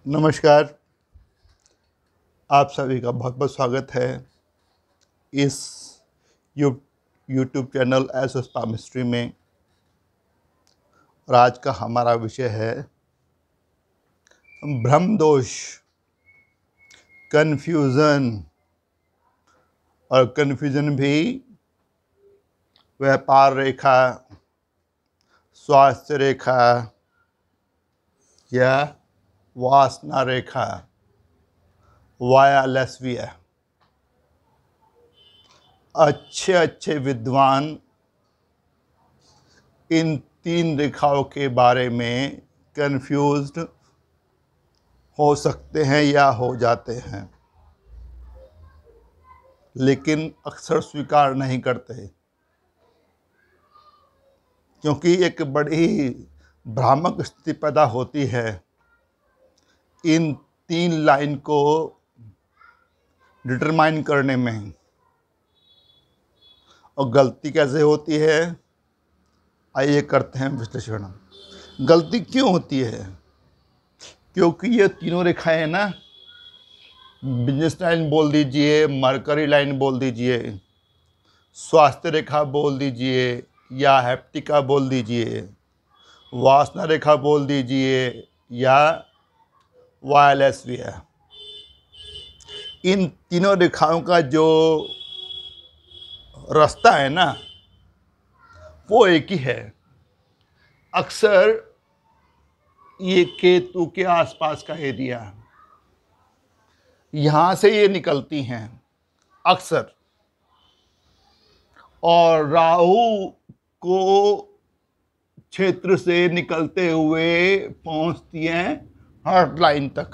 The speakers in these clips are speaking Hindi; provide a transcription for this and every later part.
नमस्कार। आप सभी का बहुत बहुत स्वागत है इस यूट्यूब चैनल एसएस पामिस्ट्री में। और आज का हमारा विषय है भ्रम दोष, कन्फ्यूज़न। और कन्फ्यूज़न भी व्यापार रेखा, स्वास्थ्य रेखा या वासना रेखा, वाया लेस्विया। अच्छे विद्वान इन तीन रेखाओं के बारे में कंफ्यूज्ड हो सकते हैं या हो जाते हैं, लेकिन अक्सर स्वीकार नहीं करते, क्योंकि एक बड़ी भ्रामक स्थिति पैदा होती है इन तीन लाइन को डिटरमाइन करने में। और गलती कैसे होती है, आइए करते हैं विश्लेषण। गलती क्यों होती है? क्योंकि ये तीनों रेखाएं ना, बिजनेस लाइन बोल दीजिए, मरकरी लाइन बोल दीजिए, स्वास्थ्य रेखा बोल दीजिए या हैप्टिका बोल दीजिए, वासना रेखा बोल दीजिए या वायरलेस भी है। इन तीनों रेखाओं का जो रास्ता है ना, वो एक ही है। अक्सर ये केतु के आसपास का एरिया, यहाँ से ये निकलती हैं अक्सर, और राहु को क्षेत्र से निकलते हुए पहुंचती हैं हार्ट लाइन तक।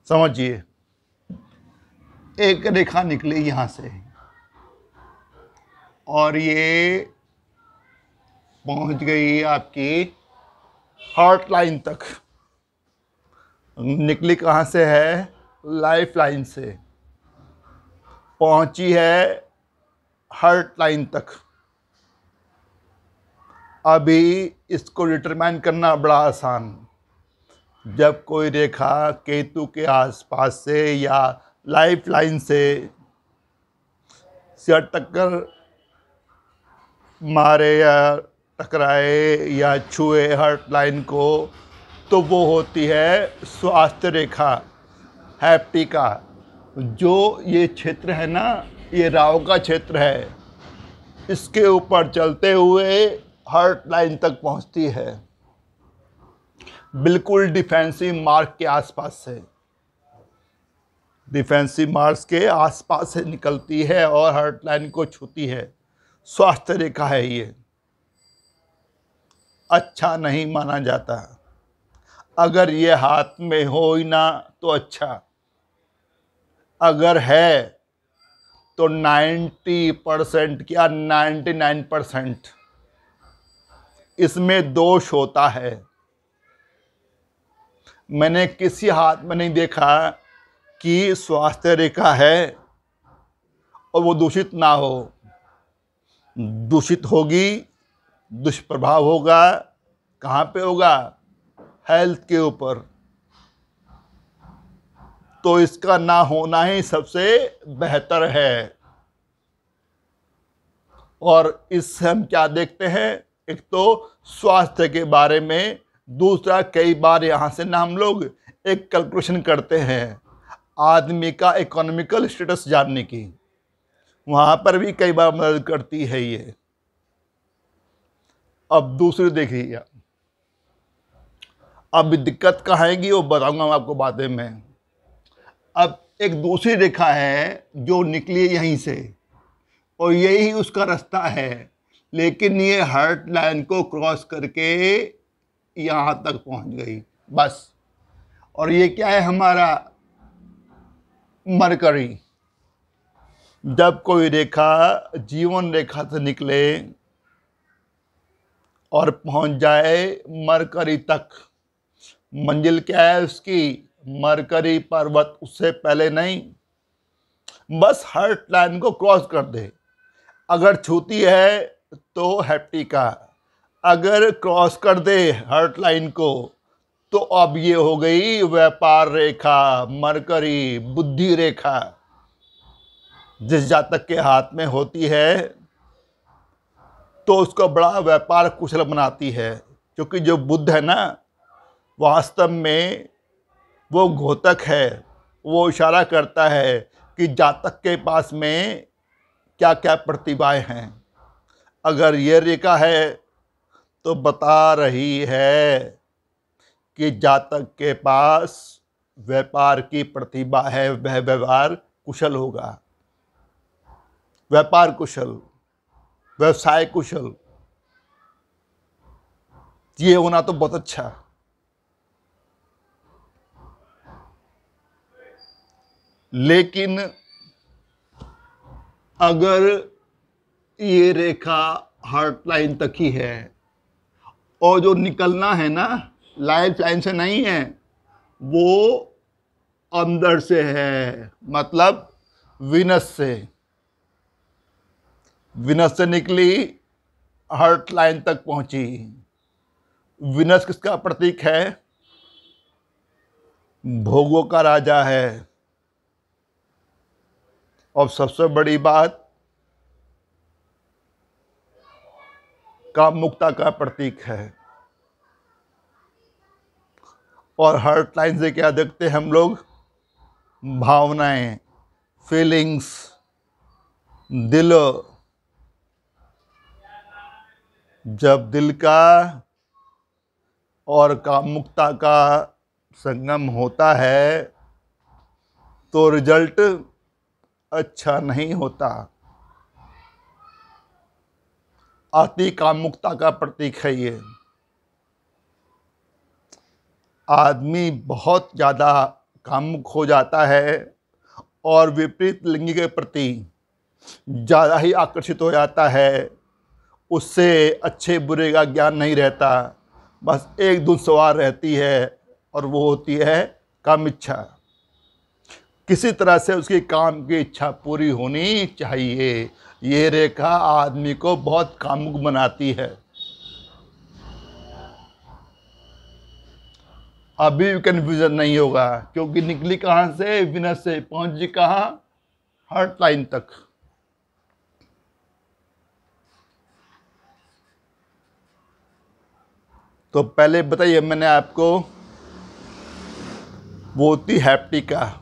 समझिए, एक रेखा निकली यहाँ से और ये पहुंच गई आपकी हार्ट लाइन तक। निकली कहाँ से है? लाइफ लाइन से पहुंची है हार्ट लाइन तक। अभी इसको डिटरमाइन करना बड़ा आसान। जब कोई रेखा केतु के आसपास से या लाइफ लाइन से टक्कर मारे या टकराए या छुए हार्ट लाइन को, तो वो होती है स्वास्थ्य रेखा, हैप्टिका। जो ये क्षेत्र है ना, ये राहु का क्षेत्र है, इसके ऊपर चलते हुए हार्ट लाइन तक पहुंचती है, बिल्कुल डिफेंसिव मार्क के आसपास से। डिफेंसिव मार्क्स के आसपास से निकलती है और हार्ट लाइन को छूती है। स्वास्थ्य रेखा है ये। अच्छा नहीं माना जाता। अगर ये हाथ में हो ही ना तो अच्छा, अगर है तो 90% क्या 99% इसमें दोष होता है। मैंने किसी हाथ में नहीं देखा कि स्वास्थ्य रेखा है और वो दूषित ना हो। दूषित होगी, दुष्प्रभाव होगा। कहाँ पे होगा? हेल्थ के ऊपर। तो इसका ना होना ही सबसे बेहतर है। और इससे हम क्या देखते हैं? एक तो स्वास्थ्य के बारे में, दूसरा कई बार यहाँ से ना हम लोग एक कैलकुलेशन करते हैं आदमी का इकोनॉमिकल स्टेटस जानने की। वहाँ पर भी कई बार मदद करती है ये। अब दूसरी देखिए, अब दिक्कत कहाँ आएगी वो बताऊंगा मैं आपको बातें में। अब एक दूसरी रेखा है जो निकली यहीं से और यही उसका रास्ता है, लेकिन ये हार्ट लाइन को क्रॉस करके यहाँ तक पहुँच गई। बस। और ये क्या है हमारा मरकरी। जब कोई रेखा जीवन रेखा से निकले और पहुंच जाए मरकरी तक, मंजिल क्या है उसकी, मरकरी पर्वत, उससे पहले नहीं, बस हर्ट लाइन को क्रॉस कर दे। अगर छूती है तो हैप्टिका, अगर क्रॉस कर दे हर्ट लाइन को तो अब ये हो गई व्यापार रेखा, मरकरी, बुद्धि रेखा। जिस जातक के हाथ में होती है तो उसको बड़ा व्यापार कुशल बनाती है, क्योंकि जो बुध है ना, वास्तव में वो घोतक है। वो इशारा करता है कि जातक के पास में क्या क्या प्रतिभाएं हैं। अगर ये रेखा है तो बता रही है कि जातक के पास व्यापार की प्रतिभा है, वह व्यवहार कुशल होगा। व्यापार कुशल, व्यवसाय कुशल, ये होना तो बहुत अच्छा। लेकिन अगर ये रेखा हार्ट लाइन तक ही है और जो निकलना है ना लाइफ लाइन से नहीं है, वो अंदर से है, मतलब विनस से, विनस से निकली हार्ट लाइन तक पहुंची। विनस किसका प्रतीक है, भोगों का राजा है। और सबसे बड़ी बात, कामुकता का प्रतीक है। और हार्ट लाइन से क्या देखते हैं हम लोग, भावनाएं, फीलिंग्स, दिल। जब दिल का और कामुकता का संगम होता है तो रिजल्ट अच्छा नहीं होता। अति कामुकता का प्रतीक है ये। आदमी बहुत ज़्यादा कामुक हो जाता है और विपरीत लिंग के प्रति ज़्यादा ही आकर्षित हो जाता है। उससे अच्छे बुरे का ज्ञान नहीं रहता, बस एक धुन सवार रहती है और वो होती है काम इच्छा। किसी तरह से उसकी काम की इच्छा पूरी होनी चाहिए। ये रेखा आदमी को बहुत कामुक बनाती है। अभी भी कन्फ्यूजन नहीं होगा, क्योंकि निकली कहाँ से, विनस से, पहुंची कहाँ, हार्ट लाइन तक। तो पहले बताइए मैंने आपको, वो होती हैप्टिका,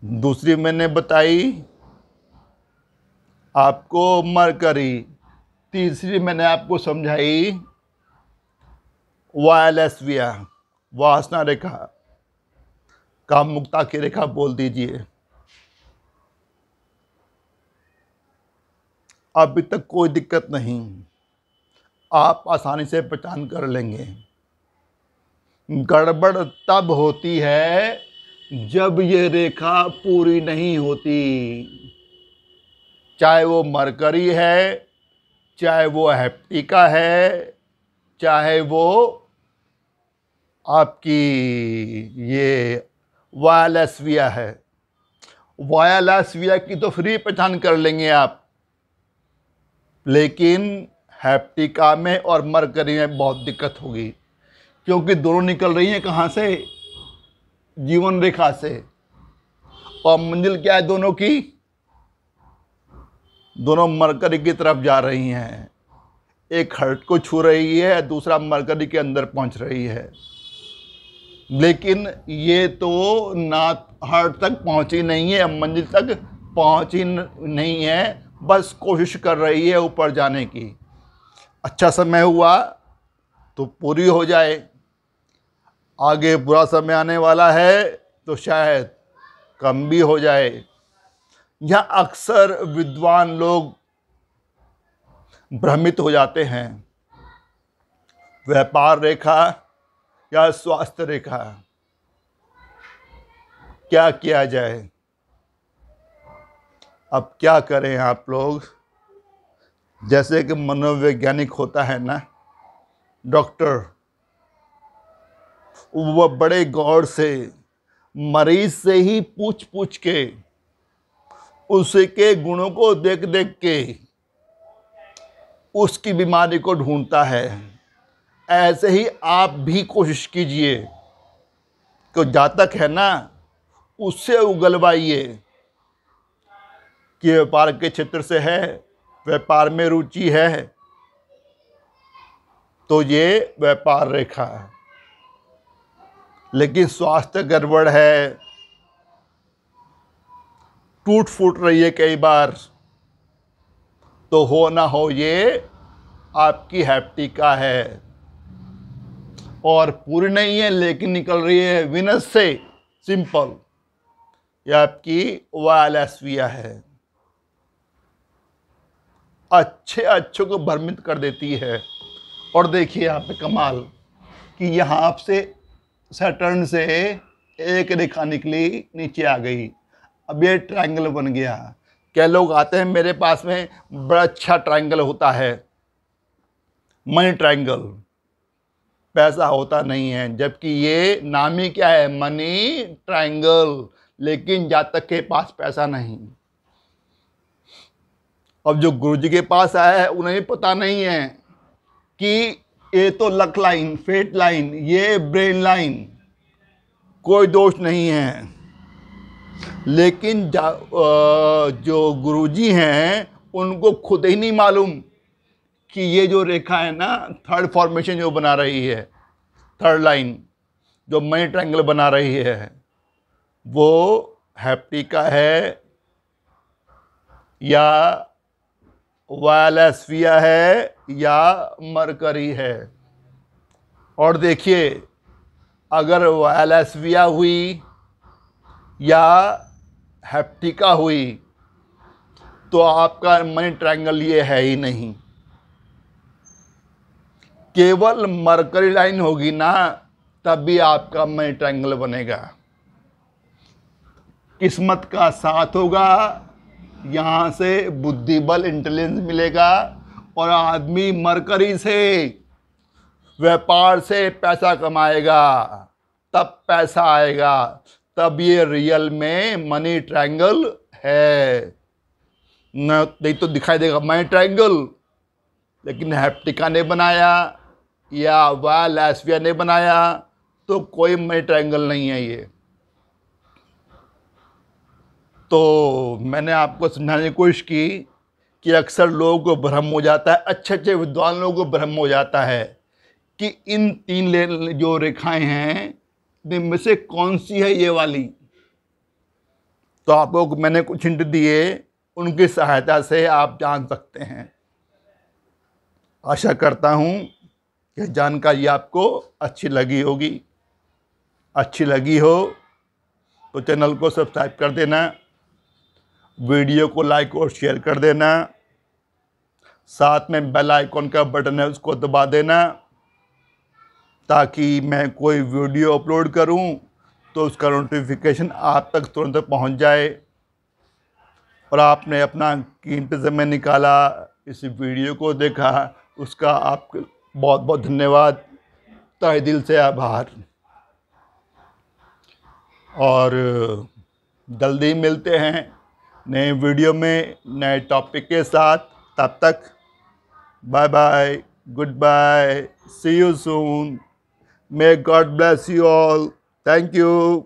दूसरी मैंने बताई आपको मरकरी, तीसरी मैंने आपको समझाई वायलसविया, वासना रेखा, कामुकता की रेखा बोल दीजिए। अभी तक कोई दिक्कत नहीं, आप आसानी से पहचान कर लेंगे। गड़बड़ तब होती है जब ये रेखा पूरी नहीं होती, चाहे वो मरकरी है, चाहे वो हैप्टिका है, चाहे वो आपकी ये वायलसविया है। वायलसविया की तो फ्री पहचान कर लेंगे आप, लेकिन हैप्टिका में और मरकरी में बहुत दिक्कत होगी, क्योंकि दोनों निकल रही हैं कहाँ से, जीवन रेखा से। और मंजिल क्या है दोनों की, दोनों मरकरी की तरफ जा रही हैं। एक हर्ट को छू रही है, दूसरा मरकरी के अंदर पहुंच रही है। लेकिन ये तो ना हर्ट तक पहुंची नहीं है, मंजिल तक पहुंची नहीं है, बस कोशिश कर रही है ऊपर जाने की। अच्छा समय हुआ तो पूरी हो जाए, आगे बुरा समय आने वाला है तो शायद कम भी हो जाए। यह अक्सर विद्वान लोग भ्रमित हो जाते हैं। व्यापार रेखा या स्वास्थ्य रेखा, क्या किया जाए? अब क्या करें आप लोग? जैसे कि मनोवैज्ञानिक होता है ना, डॉक्टर, वह बड़े गौर से मरीज से ही पूछ पूछ के, उसके गुणों को देख देख के उसकी बीमारी को ढूंढता है। ऐसे ही आप भी कोशिश कीजिए कि जातक है ना, उससे उगलवाइए कि व्यापार के क्षेत्र से है, व्यापार में रुचि है, तो ये व्यापार रेखा है। लेकिन स्वास्थ्य गड़बड़ है, टूट फूट रही है कई बार, तो हो ना हो ये आपकी हैप्टिका है, और पूरी नहीं है लेकिन निकल रही है विनस से, सिंपल, ये आपकी वायलसविया है। अच्छे अच्छों को भ्रमित कर देती है। और देखिए यहाँ पे कमाल कि यहाँ से सैटर्न से एक रेखा निकली, नीचे आ गई, अब ये ट्रायंगल बन गया। क्या लोग आते हैं मेरे पास में, बड़ा अच्छा ट्रायंगल होता है, मनी ट्रायंगल, पैसा होता नहीं है, जबकि ये नाम ही क्या है, मनी ट्रायंगल, लेकिन जातक के पास पैसा नहीं। अब जो गुरुजी के पास आया है उन्हें पता नहीं है कि ये तो लक लाइन, फेट लाइन, ये ब्रेन लाइन, कोई दोष नहीं है। लेकिन जो गुरुजी हैं उनको खुद ही नहीं मालूम कि ये जो रेखा है ना, थर्ड फॉर्मेशन जो बना रही है, थर्ड लाइन जो मनी ट्रायंगल बना रही है, वो हैप्टिका है या वायलसविया है या मरकरी है। और देखिए, अगर वायलसविया हुई या हैप्टिका हुई तो आपका मनी ट्रायंगल ये है ही नहीं। केवल मरकरी लाइन होगी ना, तब भी आपका मनी ट्रायंगल बनेगा। किस्मत का साथ होगा, यहाँ से बुद्धि बल, इंटेलिजेंस मिलेगा, और आदमी मरकरी से, व्यापार से पैसा कमाएगा, तब पैसा आएगा, तब ये रियल में मनी ट्रायंगल है। न नहीं तो दिखाई देगा मनी ट्रायंगल, लेकिन हैप्टिका ने बनाया या वायलसविया ने बनाया, तो कोई मनी ट्रायंगल नहीं है ये। तो मैंने आपको समझाने की कोशिश की कि अक्सर लोगों को भ्रम हो जाता है, अच्छे अच्छे विद्वान लोगों को भ्रम हो जाता है कि इन तीन जो रेखाएं हैं इनमें से कौन सी है ये वाली। तो आपको मैंने कुछ हिंट दिए, उनकी सहायता से आप जान सकते हैं। आशा करता हूँ कि जानकारी आपको अच्छी लगी होगी। अच्छी लगी हो तो चैनल को सब्सक्राइब कर देना, वीडियो को लाइक और शेयर कर देना, साथ में बेल आइकॉन का बटन है उसको दबा देना, ताकि मैं कोई वीडियो अपलोड करूं तो उसका नोटिफिकेशन आप तक तुरंत पहुंच जाए। और आपने अपना कीमती समय निकाला, इस वीडियो को देखा, उसका आपको बहुत बहुत धन्यवाद, तहे दिल से आभार। और जल्दी मिलते हैं नए वीडियो में नए टॉपिक के साथ। तब तक bye bye, goodbye, see you soon, may God bless you all, thank you.